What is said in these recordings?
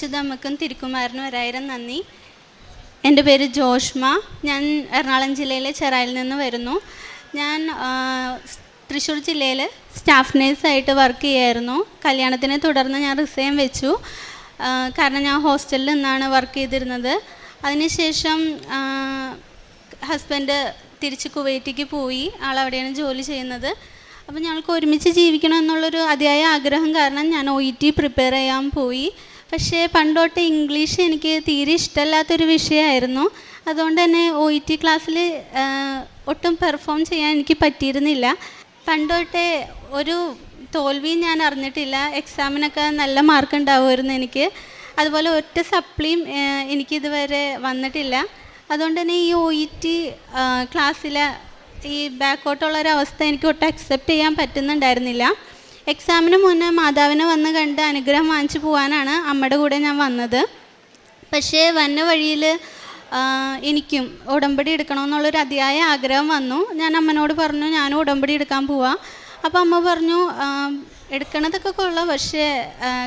വിശുദ്ധ അമ്മക്കും തിരുക്കുമാരനും ഒരായിരം നന്ദി. എൻ്റെ പേര് ജോഷ്മ. ഞാൻ എറണാകുളം ജില്ലയിലെ ചെറായിൽ നിന്ന് വരുന്നു. ഞാൻ തൃശ്ശൂർ ജില്ലയിൽ സ്റ്റാഫ് നേഴ്സായിട്ട് വർക്ക് ചെയ്യായിരുന്നു. കല്യാണത്തിനെ തുടർന്ന് ഞാൻ റിസൈൻ വെച്ചു. കാരണം ഞാൻ ഹോസ്റ്റലിൽ നിന്നാണ് വർക്ക് ചെയ്തിരുന്നത്. അതിനുശേഷം ഹസ്ബൻഡ് തിരിച്ച് കുവൈറ്റിക്ക് പോയി. ആളവിടെയാണ് ജോലി ചെയ്യുന്നത്. അപ്പോൾ ഞങ്ങൾക്ക് ഒരുമിച്ച് ജീവിക്കണം എന്നുള്ളൊരു അതിയായ ആഗ്രഹം കാരണം ഞാൻ OET പ്രിപ്പയർ ചെയ്യാൻ പോയി. പക്ഷേ പണ്ടോട്ട് ഇംഗ്ലീഷ് എനിക്ക് തീരെ ഇഷ്ടമല്ലാത്തൊരു വിഷയമായിരുന്നു. അതുകൊണ്ട് തന്നെ OET ക്ലാസ്സിൽ ഒട്ടും പെർഫോം ചെയ്യാൻ എനിക്ക് പറ്റിയിരുന്നില്ല. പണ്ടോട്ടെ ഒരു തോൽവിയും ഞാൻ അറിഞ്ഞിട്ടില്ല. എക്സാമിനൊക്കെ നല്ല മാർക്ക് ഉണ്ടാവുമായിരുന്നു എനിക്ക്. അതുപോലെ ഒറ്റ സപ്ലിയും എനിക്കിതുവരെ വന്നിട്ടില്ല. അതുകൊണ്ട് തന്നെ ഈ OET ക്ലാസ്സിലെ ഈ ബാക്കോട്ടുള്ളൊരവസ്ഥ എനിക്ക് ഒട്ടും അക്സെപ്റ്റ് ചെയ്യാൻ പറ്റുന്നുണ്ടായിരുന്നില്ല. എക്സാമിന് മുന്നേ മാതാവിനെ വന്ന് കണ്ട് അനുഗ്രഹം വാങ്ങിച്ചു പോകാനാണ് അമ്മയുടെ കൂടെ ഞാൻ വന്നത്. പക്ഷേ വന്ന വഴിയിൽ എനിക്കും ഉടമ്പടി എടുക്കണമെന്നുള്ളൊരു അതിയായ ആഗ്രഹം വന്നു. ഞാൻ അമ്മനോട് പറഞ്ഞു ഞാനും ഉടമ്പടി എടുക്കാൻ പോവാം. അപ്പോൾ അമ്മ പറഞ്ഞു എടുക്കണതൊക്കെ കൊള്ളാം, പക്ഷേ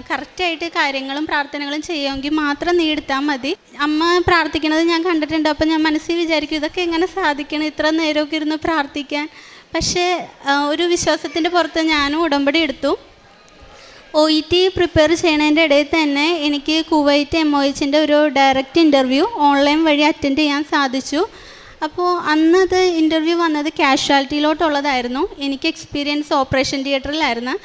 കറക്റ്റായിട്ട് കാര്യങ്ങളും പ്രാർത്ഥനകളും ചെയ്യുമെങ്കിൽ മാത്രം നീ എടുത്താൽ മതി. അമ്മ പ്രാർത്ഥിക്കണത് ഞാൻ കണ്ടിട്ടുണ്ട്. അപ്പോൾ ഞാൻ മനസ്സിൽ വിചാരിക്കും ഇതൊക്കെ എങ്ങനെ സാധിക്കണം, ഇത്ര നേരമൊക്കെ ഇരുന്ന് പ്രാർത്ഥിക്കാൻ. പക്ഷേ ഒരു വിശ്വാസത്തിൻ്റെ പുറത്ത് ഞാനും ഉടമ്പടി എടുത്തു. OET പ്രിപ്പയർ ചെയ്യണതിൻ്റെ ഇടയിൽ തന്നെ എനിക്ക് കുവൈറ്റ് MOHൻ്റെ ഒരു ഡയറക്റ്റ് ഇൻ്റർവ്യൂ ഓൺലൈൻ വഴി അറ്റൻഡ് ചെയ്യാൻ സാധിച്ചു. അപ്പോൾ അന്നത് ഇൻ്റർവ്യൂ വന്നത് കാഷ്വാലിറ്റിയിലോട്ടുള്ളതായിരുന്നു. എനിക്ക് എക്സ്പീരിയൻസ് ഓപ്പറേഷൻ തിയേറ്ററിലായിരുന്നു.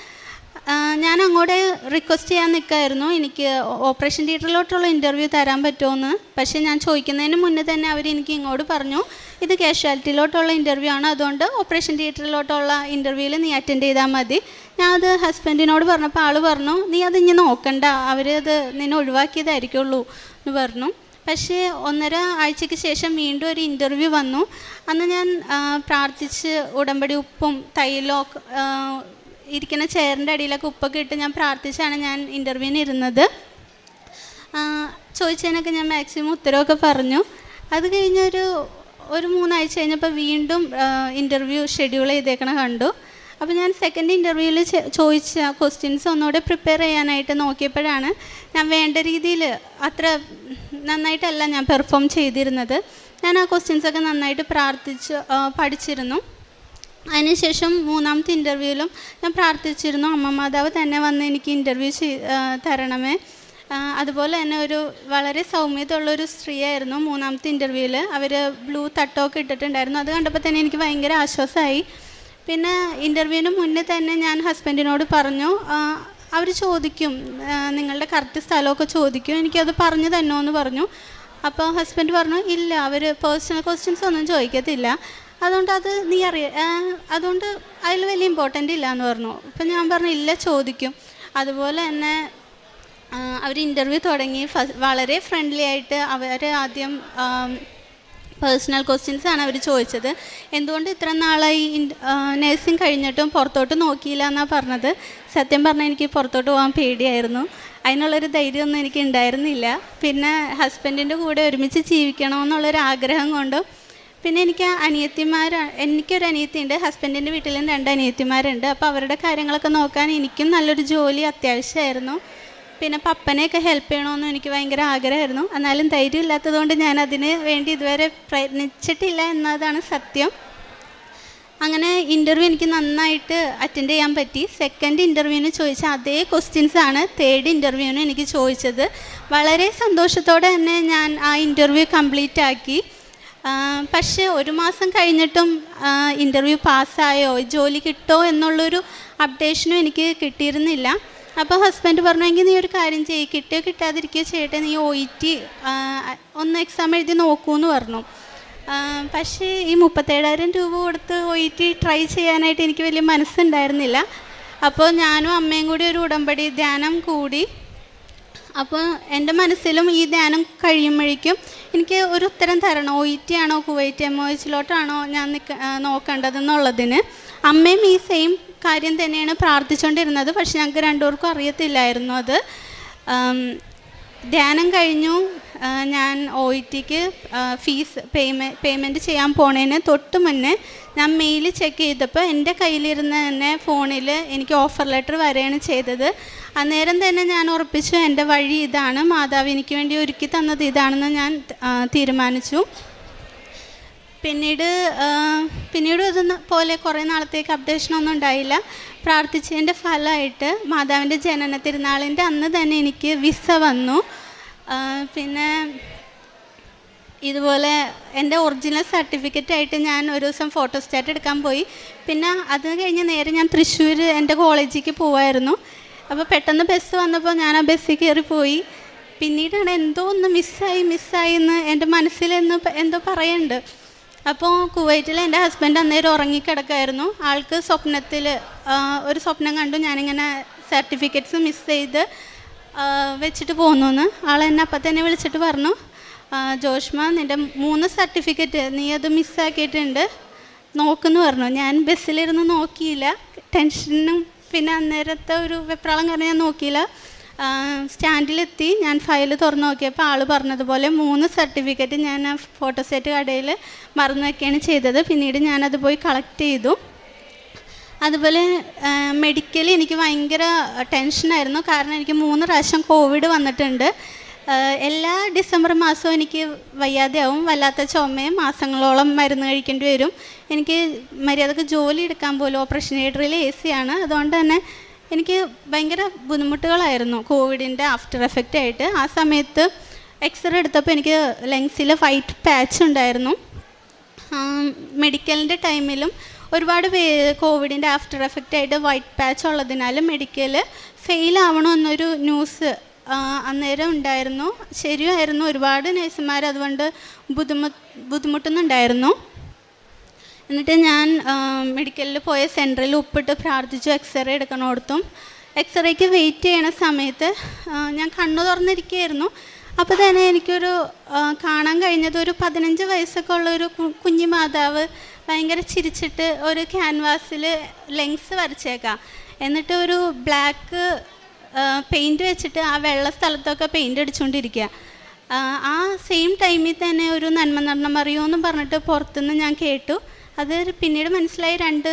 ഞാൻ അങ്ങോട്ട് റിക്വസ്റ്റ് ചെയ്യാൻ നിൽക്കുമായിരുന്നു എനിക്ക് ഓപ്പറേഷൻ തിയേറ്ററിലോട്ടുള്ള ഇൻ്റർവ്യൂ തരാൻ പറ്റുമോയെന്ന്. പക്ഷേ ഞാൻ ചോദിക്കുന്നതിന് മുന്നേ തന്നെ അവരെനിക്ക് ഇങ്ങോട്ട് പറഞ്ഞു ഇത് കാഷ്വാലിറ്റിയിലോട്ടുള്ള ഇൻ്റർവ്യൂ ആണ്, അതുകൊണ്ട് ഓപ്പറേഷൻ തിയേറ്ററിലോട്ടുള്ള ഇൻ്റർവ്യൂവിൽ നീ അറ്റൻഡ് ചെയ്താൽ മതി. ഞാൻ അത് ഹസ്ബൻഡിനോട് പറഞ്ഞപ്പോൾ ആൾ പറഞ്ഞു നീ അത് ഇനി നോക്കണ്ട, അവരത് നിന്നെ ഒഴിവാക്കിയതായിരിക്കുള്ളൂ എന്ന് പറഞ്ഞു. പക്ഷേ 1.5 ആഴ്ചയ്ക്ക് ശേഷം വീണ്ടും ഒരു ഇൻ്റർവ്യൂ വന്നു. അന്ന് ഞാൻ പ്രാർത്ഥിച്ച് ഉടമ്പടി ഉപ്പും തൈലൊക്കെ ഇരിക്കുന്ന ചെയറിൻ്റെ അടിയിലൊക്കെ ഉപ്പൊക്കെ ഇട്ട് ഞാൻ പ്രാർത്ഥിച്ചാണ് ഞാൻ ഇൻ്റർവ്യൂവിന് ഇരുന്നത്. ചോദിച്ചതിനൊക്കെ ഞാൻ മാക്സിമം ഉത്തരവൊക്കെ പറഞ്ഞു. അത് കഴിഞ്ഞൊരു 3 ആഴ്ച കഴിഞ്ഞപ്പോൾ വീണ്ടും ഇൻ്റർവ്യൂ ഷെഡ്യൂൾ ചെയ്തേക്കണ കണ്ടു. അപ്പോൾ ഞാൻ സെക്കൻഡ് ഇൻ്റർവ്യൂവിൽ ചോദിച്ച ക്വസ്റ്റ്യൻസ് ഒന്നുകൂടെ പ്രിപ്പയർ ചെയ്യാനായിട്ട് നോക്കിയപ്പോഴാണ് ഞാൻ വേണ്ട രീതിയിൽ അത്ര നന്നായിട്ടല്ല ഞാൻ പെർഫോം ചെയ്തിരുന്നത്. ഞാൻ ആ ക്വസ്റ്റ്യൻസൊക്കെ നന്നായിട്ട് പഠിച്ചിരുന്നു. അതിനുശേഷം 3ാമത്തെ ഇൻ്റർവ്യൂവിലും ഞാൻ പ്രാർത്ഥിച്ചിരുന്നു അമ്മ മാതാവ് തന്നെ വന്ന് എനിക്ക് ഇൻ്റർവ്യൂ തരണമേ. അതുപോലെ തന്നെ ഒരു വളരെ സൗമ്യതയുള്ളൊരു സ്ത്രീയായിരുന്നു 3ാമത്തെ ഇൻ്റർവ്യൂവിൽ. അവർ ബ്ലൂ തട്ടമൊക്കെ ഇട്ടിട്ടുണ്ടായിരുന്നു. അത് കണ്ടപ്പോൾ തന്നെ എനിക്ക് ഭയങ്കര ആശ്വാസമായി. പിന്നെ ഇൻ്റർവ്യൂവിന് മുന്നേ തന്നെ ഞാൻ ഹസ്ബൻഡിനോട് പറഞ്ഞു അവർ ചോദിക്കും നിങ്ങളുടെ കറക്റ്റ് സ്ഥലമൊക്കെ ചോദിക്കും, എനിക്കത് പറഞ്ഞു തന്നോ എന്ന് പറഞ്ഞു. അപ്പോൾ ഹസ്ബൻഡ് പറഞ്ഞു ഇല്ല, അവർ പേഴ്സണൽ ക്വസ്റ്റ്യൻസ് ഒന്നും ചോദിക്കത്തില്ല, അതുകൊണ്ട് അത് നീ അതുകൊണ്ട് അതിൽ വലിയ ഇമ്പോർട്ടൻ്റ് ഇല്ല എന്ന് പറഞ്ഞു. അപ്പം ഞാൻ പറഞ്ഞു ഇല്ല ചോദിക്കും. അതുപോലെ തന്നെ അവർ ഇൻ്റർവ്യൂ തുടങ്ങി. വളരെ ഫ്രണ്ട്ലി ആയിട്ട് അവർ ആദ്യം പേഴ്സണൽ ക്വസ്റ്റ്യൻസാണ് അവർ ചോദിച്ചത്. എന്തുകൊണ്ട് ഇത്ര നാളായി നഴ്സിംഗ് കഴിഞ്ഞിട്ടും പുറത്തോട്ട് നോക്കിയില്ല എന്നാണ് പറഞ്ഞത്. സത്യം പറഞ്ഞാൽ എനിക്ക് പുറത്തോട്ട് പോകാൻ പേടിയായിരുന്നു. അതിനുള്ളൊരു ധൈര്യമൊന്നും എനിക്ക് ഉണ്ടായിരുന്നില്ല. പിന്നെ ഹസ്ബൻഡിൻ്റെ കൂടെ ഒരുമിച്ച് ജീവിക്കണമെന്നുള്ളൊരു ആഗ്രഹം കൊണ്ടും പിന്നെ എനിക്കൊരു അനിയത്തിയുണ്ട്. ഹസ്ബൻഡിൻ്റെ വീട്ടിലും 2 അനിയത്തിമാരുണ്ട്. അപ്പോൾ അവരുടെ കാര്യങ്ങളൊക്കെ നോക്കാൻ എനിക്കും നല്ലൊരു ജോലി അത്യാവശ്യമായിരുന്നു. പിന്നെ പപ്പനെയൊക്കെ ഹെൽപ്പ് ചെയ്യണമെന്നും എനിക്ക് ഭയങ്കര ആഗ്രഹമായിരുന്നു. എന്നാലും ധൈര്യം ഇല്ലാത്തതുകൊണ്ട് ഞാൻ അതിന് വേണ്ടി ഇതുവരെ പ്രയത്നിച്ചിട്ടില്ല എന്നതാണ് സത്യം. അങ്ങനെ ഇൻ്റർവ്യൂ എനിക്ക് നന്നായിട്ട് അറ്റൻഡ് ചെയ്യാൻ പറ്റി. സെക്കൻഡ് ഇൻ്റർവ്യൂവിന് ചോദിച്ച അതേ ക്വസ്റ്റ്യൻസാണ് തേർഡ് ഇൻ്റർവ്യൂവിന് എനിക്ക് ചോദിച്ചത്. വളരെ സന്തോഷത്തോടെ തന്നെ ഞാൻ ആ ഇൻ്റർവ്യൂ കംപ്ലീറ്റ് ആക്കി. പക്ഷേ 1 മാസം കഴിഞ്ഞിട്ടും ഇൻ്റർവ്യൂ പാസ്സായോ ജോലി കിട്ടുമോ എന്നുള്ളൊരു അപ്ഡേഷനും എനിക്ക് കിട്ടിയിരുന്നില്ല. അപ്പോൾ ഹസ്ബൻഡ് പറഞ്ഞെങ്കിൽ നീ ഒരു കാര്യം ചെയ്യ്, കിട്ടുകയോ കിട്ടാതിരിക്കുകയോ ചെയ്യട്ടെ, നീ OET ഒന്ന് എക്സാം എഴുതി നോക്കൂ എന്ന് പറഞ്ഞു. പക്ഷേ ഈ 37,000 രൂപ കൊടുത്ത് OET ട്രൈ ചെയ്യാനായിട്ട് എനിക്ക് വലിയ മനസ്സുണ്ടായിരുന്നില്ല. അപ്പോൾ ഞാനും അമ്മയും കൂടി ഒരു ഉടമ്പടി ധ്യാനം കൂടി. അപ്പോൾ എൻ്റെ മനസ്സിലും ഈ ധ്യാനം കഴിയുമ്പോഴേക്കും എനിക്ക് ഒരു ഉത്തരം തരണം, OET ആണോ കുവൈറ്റ് MOHലോട്ടാണോ ഞാൻ നോക്കേണ്ടതെന്നുള്ളതിന്. അമ്മയും ഈ സെയിം കാര്യം തന്നെയാണ് പ്രാർത്ഥിച്ചുകൊണ്ടിരുന്നത്. പക്ഷെ ഞങ്ങൾക്ക് 2 പേർക്കും അറിയത്തില്ലായിരുന്നു അത്. ധ്യാനം കഴിഞ്ഞു. ഞാൻ OETക്ക് ഫീസ് പേയ്മെൻറ്റ് ചെയ്യാൻ പോണതിന് തൊട്ട് മുന്നേ ഞാൻ മെയിൽ ചെക്ക് ചെയ്തപ്പോൾ എൻ്റെ കയ്യിലിരുന്ന് തന്നെ ഫോണിൽ എനിക്ക് ഓഫർ ലെറ്റർ വരികയാണ് ചെയ്തത്. അന്നേരം തന്നെ ഞാൻ ഉറപ്പിച്ചു എൻ്റെ വഴി ഇതാണ്, മാതാവ് എനിക്ക് വേണ്ടി ഒരുക്കി തന്നത് ഇതാണെന്ന് ഞാൻ തീരുമാനിച്ചു. പിന്നീട് പോലെ കുറേ നാളത്തേക്ക് അപ്ഡേഷനൊന്നും ഉണ്ടായില്ല. പ്രാർത്ഥിച്ചതിൻ്റെ ഫലമായിട്ട് മാതാവിൻ്റെ ജനന തിരുനാളിൻ്റെ അന്ന് തന്നെ എനിക്ക് വിസ വന്നു. പിന്നെ ഇതുപോലെ എൻ്റെ ഒറിജിനൽ സർട്ടിഫിക്കറ്റായിട്ട് ഞാൻ ഒരു ദിവസം ഫോട്ടോസ്റ്റാറ്റ് എടുക്കാൻ പോയി. പിന്നെ അത് കഴിഞ്ഞ് നേരെ ഞാൻ തൃശ്ശൂർ എൻ്റെ കോളേജിലേക്ക് പോവായിരുന്നു. അപ്പോൾ പെട്ടെന്ന് ബസ് വന്നപ്പോൾ ഞാൻ ആ ബസ്സിൽ കയറി പോയി. പിന്നീടാണ് എന്തോ ഒന്ന് മിസ്സായി എന്ന് എൻ്റെ മനസ്സിലെന്ന് എന്തോ പറയുന്നുണ്ട്. അപ്പോൾ കുവൈറ്റിൽ എൻ്റെ ഹസ്ബൻഡ് അന്നേരം ഉറങ്ങിക്കിടക്കായിരുന്നു. ആൾക്ക് സ്വപ്നത്തിൽ ഒരു സ്വപ്നം കണ്ടു, ഞാനിങ്ങനെ സർട്ടിഫിക്കറ്റ്സ് മിസ് ചെയ്ത് വെച്ചിട്ട് പോന്നു. ആളെന്നെ അപ്പം തന്നെ വിളിച്ചിട്ട് പറഞ്ഞു, ജോഷ്മ നിൻ്റെ 3 സർട്ടിഫിക്കറ്റ് നീ അത് മിസ്സാക്കിയിട്ടുണ്ട്, നോക്കുമെന്ന് പറഞ്ഞു. ഞാൻ ബസ്സിലിരുന്ന് നോക്കിയില്ല, ടെൻഷനും പിന്നെ അന്നേരത്തെ ഒരു വെപ്രാളം കാരണം ഞാൻ നോക്കിയില്ല. സ്റ്റാൻഡിലെത്തി ഞാൻ ഫയൽ തുറന്ന് നോക്കിയപ്പോൾ ആൾ പറഞ്ഞതുപോലെ 3 സർട്ടിഫിക്കറ്റ് ഞാൻ ആ ഫോട്ടോസ്റ്റാറ്റ് കടയിൽ മറന്നു വയ്ക്കുകയാണ് ചെയ്തത്. പിന്നീട് ഞാനത് പോയി കളക്ട് ചെയ്തു. അതുപോലെ മെഡിക്കലി എനിക്ക് ഭയങ്കര ടെൻഷനായിരുന്നു. കാരണം എനിക്ക് 3 പ്രാവശ്യം കോവിഡ് വന്നിട്ടുണ്ട്. എല്ലാ ഡിസംബർ മാസവും എനിക്ക് വയ്യാതെയാവും, വല്ലാത്ത ചുമയും, മാസങ്ങളോളം മരുന്ന് കഴിക്കേണ്ടി വരും. എനിക്ക് മര്യാദക്ക് ജോലി എടുക്കാൻ പോലും ഓപ്പറേഷൻ തിയേറ്ററിൽ AC ആണ്. അതുകൊണ്ട് തന്നെ എനിക്ക് ഭയങ്കര ബുദ്ധിമുട്ടുകളായിരുന്നു കോവിഡിൻ്റെ ആഫ്റ്റർ എഫക്റ്റ് ആയിട്ട്. ആ സമയത്ത് എക്സ്റേ എടുത്തപ്പോൾ എനിക്ക് ലങ്സിൽ വൈറ്റ് പാച്ച് ഉണ്ടായിരുന്നു. മെഡിക്കലിൻ്റെ ടൈമിലും ഒരുപാട് കോവിഡിൻ്റെ ആഫ്റ്റർ എഫക്റ്റ് ആയിട്ട് വൈറ്റ് പാച്ച് ഉള്ളതിനാൽ മെഡിക്കൽ ഫെയിൽ ആവണമെന്നൊരു ന്യൂസ് അന്നേരം ഉണ്ടായിരുന്നു. ശരിയായിരുന്നു, ഒരുപാട് നഴ്സുമാർ അതുകൊണ്ട് ബുദ്ധിമുട്ടുന്നുണ്ടായിരുന്നു. എന്നിട്ട് ഞാൻ മെഡിക്കലിൽ പോയ സെൻറ്ററിൽ ഉപ്പിട്ട് പ്രാർത്ഥിച്ചു എക്സ്റേ എടുക്കണോടത്തും. എക്സ്റേക്ക് വെയിറ്റ് ചെയ്യണ സമയത്ത് ഞാൻ കണ്ണു തുറന്നിരിക്കുകയായിരുന്നു. അപ്പോൾ തന്നെ എനിക്കൊരു കാണാൻ കഴിഞ്ഞത് ഒരു 15 വയസ്സൊക്കെ ഉള്ളൊരു കുഞ്ഞു മാതാവ് ഭയങ്കര ചിരിച്ചിട്ട് ഒരു ക്യാൻവാസിൽ ലെങ്സ് വരച്ചേക്കാം. എന്നിട്ട് ഒരു ബ്ലാക്ക് പെയിൻറ്റ് വെച്ചിട്ട് ആ വെള്ള സ്ഥലത്തൊക്കെ പെയിൻറ്റ് അടിച്ചുകൊണ്ടിരിക്കുക. ആ സെയിം ടൈമിൽ തന്നെ ഒരു നന്മ നടന്ന മറിയോന്നും പറഞ്ഞിട്ട് പുറത്തുനിന്ന് ഞാൻ കേട്ടു. അത് പിന്നീട് മനസ്സിലായി 2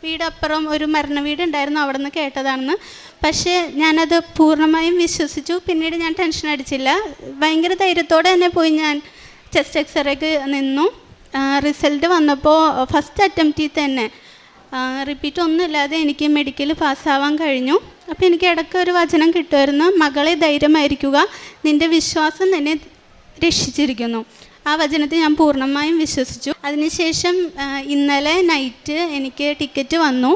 വീടപ്പുറം ഒരു മരണ വീടുണ്ടായിരുന്നു, അവിടെ നിന്ന് കേട്ടതാണെന്ന്. പക്ഷേ ഞാനത് പൂർണ്ണമായും വിശ്വസിച്ചു. പിന്നീട് ഞാൻ ടെൻഷൻ അടിച്ചില്ല, ഭയങ്കര ധൈര്യത്തോടെ തന്നെ പോയി ഞാൻ ചെസ്റ്റ് എക്സ്റേക്ക് നിന്നു. റിസൾട്ട് വന്നപ്പോൾ ഫസ്റ്റ് അറ്റംപ്റ്റിൽ തന്നെ റിപ്പീറ്റ് ഒന്നുമില്ലാതെ എനിക്ക് മെഡിക്കൽ പാസ്സാവാൻ കഴിഞ്ഞു. അപ്പോൾ എനിക്ക് ഇടയ്ക്ക് ഒരു വചനം കിട്ടുമായിരുന്നു, മകളെ ധൈര്യമായിരിക്കുക, നിൻ്റെ വിശ്വാസം തന്നെ രക്ഷിച്ചിരിക്കുന്നു. ആ വചനത്തെ ഞാൻ പൂർണ്ണമായും വിശ്വസിച്ചു. അതിനുശേഷം ഇന്നലെ നൈറ്റ് എനിക്ക് ടിക്കറ്റ് വന്നു.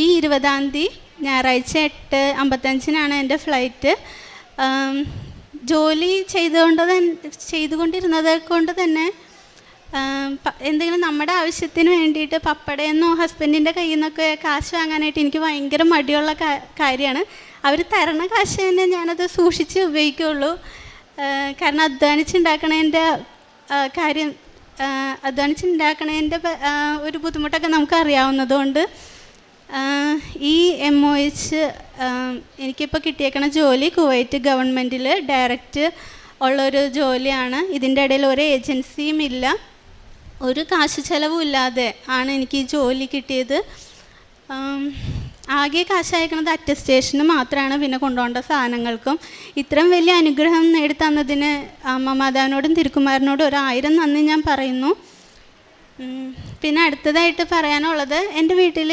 ഈ 20-ാം തീയതി ഞായറാഴ്ച 8:55-നാണ് എൻ്റെ ഫ്ലൈറ്റ്. ജോലി ചെയ്തുകൊണ്ടിരുന്നത് കൊണ്ട് തന്നെ എന്തെങ്കിലും നമ്മുടെ ആവശ്യത്തിന് വേണ്ടിയിട്ട് പപ്പടയെന്നോ ഹസ്ബൻഡിൻ്റെ കയ്യിൽ നിന്നൊക്കെ കാശ് വാങ്ങാനായിട്ട് എനിക്ക് ഭയങ്കര മടിയുള്ള കാര്യമാണ്. അവർ തരണ കാശ് തന്നെ ഞാനത് സൂക്ഷിച്ച് ഉപയോഗിക്കുകയുള്ളൂ. കാരണം അധ്വാനിച്ചുണ്ടാക്കണതിൻ്റെ ഒരു ബുദ്ധിമുട്ടൊക്കെ നമുക്ക് അറിയാവുന്നതുകൊണ്ട് ഈ MOH എനിക്കിപ്പോൾ കിട്ടിയേക്കണ ജോലി കുവൈറ്റ് ഗവൺമെൻറ്റിൽ ഡയറക്റ്റ് ഉള്ളൊരു ജോലിയാണ്. ഇതിൻ്റെ ഇടയിൽ ഒരു ഏജൻസിയും ഇല്ല, ഒരു കാശ് ചിലവും ഇല്ലാതെ ആണ് എനിക്ക് ഈ ജോലി കിട്ടിയത്. ആകെ കാശ് അയക്കണത് അറ്റസ്റ്റേഷന് മാത്രമാണ്, പിന്നെ കൊണ്ടുപോകേണ്ട സാധനങ്ങൾക്കും. ഇത്രയും വലിയ അനുഗ്രഹം നേടിത്തന്നതിന് അമ്മ മാതാവിനോടും തിരുക്കുമാരനോടും 1000 നന്ദി ഞാൻ പറയുന്നു. പിന്നെ അടുത്തതായിട്ട് പറയാനുള്ളത്, എൻ്റെ വീട്ടിൽ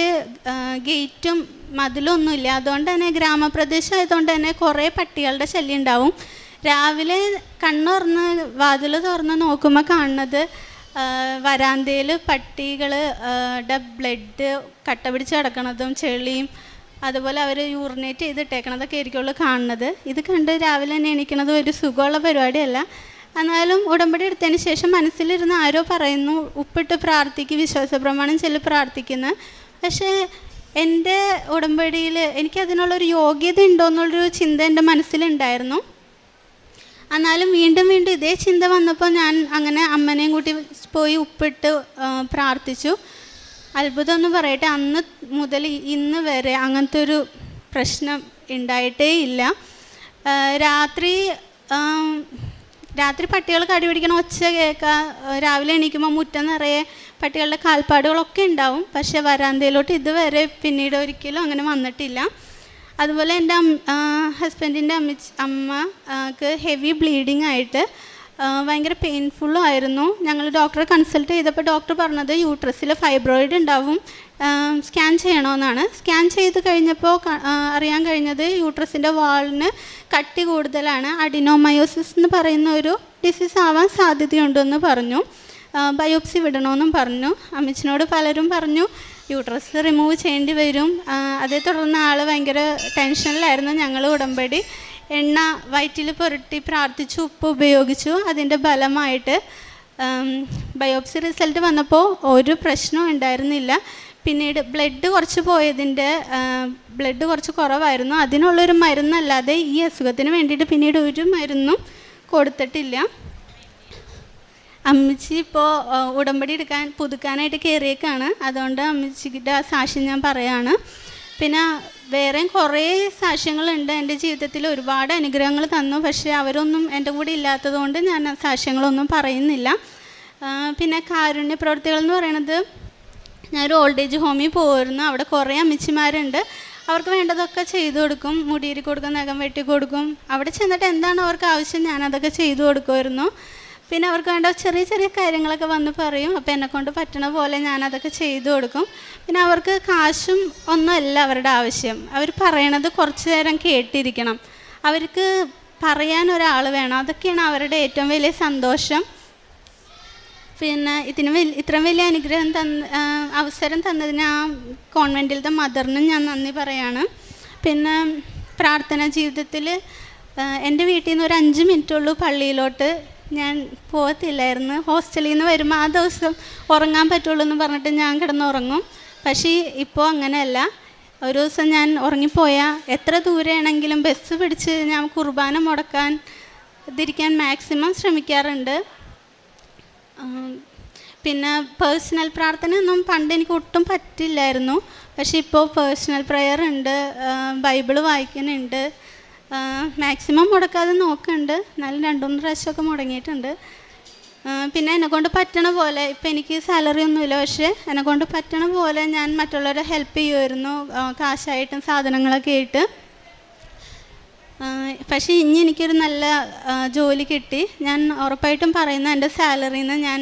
ഗേറ്റും മതിലൊന്നുമില്ല. അതുകൊണ്ട് തന്നെ ഗ്രാമപ്രദേശമായതുകൊണ്ട് തന്നെ കുറേ പട്ടികളുടെ ശല്യം ഉണ്ടാവും. രാവിലെ വാതിൽ തുറന്ന് നോക്കുമ്പോൾ കാണുന്നത് വരാന്തയിൽ പട്ടികളുടെ ബ്ലഡ് കട്ട പിടിച്ച് കിടക്കണതും ചെളിയും അതുപോലെ അവർ യൂറിനേറ്റ് ചെയ്തിട്ടേക്കണതൊക്കെ ആയിരിക്കുള്ളൂ കാണുന്നത്. ഇത് കണ്ട് രാവിലെ തന്നെ എണീക്കണത് ഒരു സുഖമുള്ള പരിപാടിയല്ല. എന്നാലും ഉടമ്പടി എടുത്തതിന് ശേഷം മനസ്സിലിരുന്ന് ആരോ പറയുന്നു, ഉപ്പിട്ട് പ്രാർത്ഥിക്ക്, വിശ്വാസ പ്രമാണം ചൊല്ലി പ്രാർത്ഥിക്കുന്നു. പക്ഷേ എൻ്റെ ഉടമ്പടിയിൽ എനിക്കതിനുള്ളൊരു യോഗ്യത ഉണ്ടോ എന്നുള്ളൊരു ചിന്ത എൻ്റെ മനസ്സിലുണ്ടായിരുന്നു. എന്നാലും വീണ്ടും ഇതേ ചിന്ത വന്നപ്പോൾ ഞാൻ അങ്ങനെ അമ്മനെയും കൂട്ടി പോയി ഉപ്പിട്ട് പ്രാർത്ഥിച്ചു. അത്ഭുതം എന്ന് പറയട്ടെ, അന്ന് മുതൽ ഇന്ന് വരെ അങ്ങനത്തെ ഒരു പ്രശ്നം ഉണ്ടായിട്ടേ ഇല്ല. രാത്രി രാത്രി പട്ടികൾ കടി പിടിക്കണ ഒച്ച കേൾക്കുക, രാവിലെ എണീക്കുമ്പോൾ മുറ്റം നിറയെ പട്ടികളുടെ കാൽപ്പാടുകളൊക്കെ ഉണ്ടാവും. പക്ഷേ വരാന്തയിലോട്ട് ഇതുവരെ പിന്നീട് ഒരിക്കലും അങ്ങനെ വന്നിട്ടില്ല. അതുപോലെ എൻ്റെ ഹസ്ബൻഡിൻ്റെ അമ്മക്ക് ഹെവി ബ്ലീഡിങ് ആയിട്ട് ഭയങ്കര പെയിൻഫുള്ളും ആയിരുന്നു. ഞങ്ങൾ ഡോക്ടറെ കൺസൾട്ട് ചെയ്തപ്പോൾ ഡോക്ടർ പറഞ്ഞത് യൂട്രസിൽ ഫൈബ്രോയിഡ് ഉണ്ടാവും, സ്കാൻ ചെയ്യണമെന്നാണ്. സ്കാൻ ചെയ്ത് കഴിഞ്ഞപ്പോൾ അറിയാൻ കഴിഞ്ഞത് യൂട്രസിൻ്റെ വാളിന് കട്ടി കൂടുതലാണ്, അഡിനോമയോസിസ് എന്ന് പറയുന്ന ഒരു ഡിസീസ് ആവാൻ സാധ്യതയുണ്ടെന്ന് പറഞ്ഞു. ബയോപ്സി വിടണമെന്നും പറഞ്ഞു. അമ്മച്ചിനോട് പലരും പറഞ്ഞു യൂട്രസ് റിമൂവ് ചെയ്യേണ്ടി വരും. അതേ തുടർന്ന് ആൾ ഭയങ്കര ടെൻഷനിലായിരുന്നു. ഞങ്ങൾ ഉടമ്പടി എണ്ണ വയറ്റിൽ പുരട്ടി പ്രാർത്ഥിച്ചു, ഉപ്പ് ഉപയോഗിച്ചു. അതിൻ്റെ ഫലമായിട്ട് ബയോപ്സി റിസൾട്ട് വന്നപ്പോൾ ഒരു പ്രശ്നവും ഉണ്ടായിരുന്നില്ല. പിന്നീട് ബ്ലഡ് കുറച്ച് കുറവായിരുന്നു. അതിനുള്ളൊരു മരുന്നല്ലാതെ ഈ അസുഖത്തിന് വേണ്ടിയിട്ട് പിന്നീട് ഒരു മരുന്നും കൊടുത്തിട്ടില്ല. അമ്മച്ചി ഇപ്പോൾ ഉടമ്പടി പുതുക്കാനായിട്ട് കയറിയേക്കാണ്. അതുകൊണ്ട് അമ്മച്ചിയുടെ സാക്ഷ്യം ഞാൻ പറയാണ്. പിന്നെ വേറെയും കുറേ സാക്ഷ്യങ്ങളുണ്ട്. എൻ്റെ ജീവിതത്തിൽ ഒരുപാട് അനുഗ്രഹങ്ങൾ തന്നു. പക്ഷേ അവരൊന്നും എൻ്റെ കൂടെ ഇല്ലാത്തതുകൊണ്ട് ഞാൻ ആ സാക്ഷ്യങ്ങളൊന്നും പറയുന്നില്ല. പിന്നെ കാരുണ്യ പ്രവൃത്തികൾ എന്ന് പറയുന്നത്, ഞാനൊരു ഓൾഡ് ഏജ് ഹോമിൽ പോയിരുന്നു. അവിടെ കുറേ അമ്മച്ചിമാരുണ്ട്. അവർക്ക് വേണ്ടതൊക്കെ ചെയ്തു കൊടുക്കും. മുടിയേരി കൊടുക്കും, നഖം വെട്ടി കൊടുക്കും. അവിടെ ചെന്നിട്ട് എന്താണ് അവർക്ക് ആവശ്യം ഞാനതൊക്കെ ചെയ്തു കൊടുക്കുമായിരുന്നു. പിന്നെ അവർക്ക് വേണ്ട ചെറിയ ചെറിയ കാര്യങ്ങളൊക്കെ വന്ന് പറയും. അപ്പോൾ എന്നെക്കൊണ്ട് പറ്റണ പോലെ ഞാനതൊക്കെ ചെയ്തു കൊടുക്കും. പിന്നെ അവർക്ക് കാശും ഒന്നുമല്ല അവരുടെ ആവശ്യം. അവർ പറയണത് കുറച്ച് നേരം കേട്ടിരിക്കണം. അവർക്ക് പറയാൻ ഒരാൾ വേണം. അതൊക്കെയാണ് അവരുടെ ഏറ്റവും വലിയ സന്തോഷം. പിന്നെ ഇത്രയും വലിയ അനുഗ്രഹം അവസരം തന്നതിന് ആ കോൺവെൻറ്റിലത്തെ മദറിനും ഞാൻ നന്ദി പറയാണ്. പിന്നെ പ്രാർത്ഥനാ ജീവിതത്തിൽ എൻ്റെ വീട്ടിൽ നിന്ന് ഒരു 5 മിനിറ്റുള്ളൂ പള്ളിയിലോട്ട്. ഞാൻ പോകത്തില്ലായിരുന്നു. ഹോസ്റ്റലിൽ നിന്ന് വരുമ്പോൾ ആ ദിവസം ഉറങ്ങാൻ പറ്റുള്ളൂ എന്ന് പറഞ്ഞിട്ട് ഞാൻ കിടന്നുറങ്ങും. പക്ഷേ ഇപ്പോൾ അങ്ങനെയല്ല. ഒരു ദിവസം ഞാൻ ഉറങ്ങിപ്പോയാൽ എത്ര ദൂരെയാണെങ്കിലും ബസ് പിടിച്ച് ഞാൻ കുർബാന മുടക്കാതിരിക്കാൻ മാക്സിമം ശ്രമിക്കാറുണ്ട്. പിന്നെ പേഴ്സണൽ പ്രാർത്ഥനയൊന്നും പണ്ട് എനിക്ക് ഒട്ടും പറ്റില്ലായിരുന്നു. പക്ഷേ ഇപ്പോൾ പേഴ്സണൽ പ്രെയർ ഉണ്ട്, ബൈബിള് വായിക്കുന്നുണ്ട്. മാക്സിമം മുടക്കാതെ നോക്കുന്നുണ്ട്. എന്നാലും 2-3 പ്രാവശ്യമൊക്കെ മുടങ്ങിയിട്ടുണ്ട്. പിന്നെ എന്നെക്കൊണ്ട് പറ്റണ പോലെ, ഇപ്പം എനിക്ക് സാലറി ഒന്നുമില്ല, പക്ഷേ എന്നെക്കൊണ്ട് പറ്റണ പോലെ ഞാൻ മറ്റുള്ളവരെ ഹെൽപ്പ് ചെയ്യുമായിരുന്നു, കാശായിട്ടും സാധനങ്ങളൊക്കെ ആയിട്ട്. പക്ഷേ ഇനി എനിക്കൊരു നല്ല ജോലി കിട്ടി. ഞാൻ ഉറപ്പായിട്ടും പറയുന്ന എൻ്റെ സാലറിയിൽ നിന്ന് ഞാൻ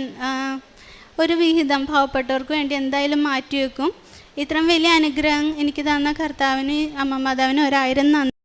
ഒരു വിഹിതം പാവപ്പെട്ടവർക്ക് വേണ്ടി എന്തായാലും മാറ്റിവെക്കും. ഇത്രയും വലിയ അനുഗ്രഹം എനിക്ക് തന്ന കർത്താവിന്, അമ്മ മാതാവിന് 1000 നന്ദി.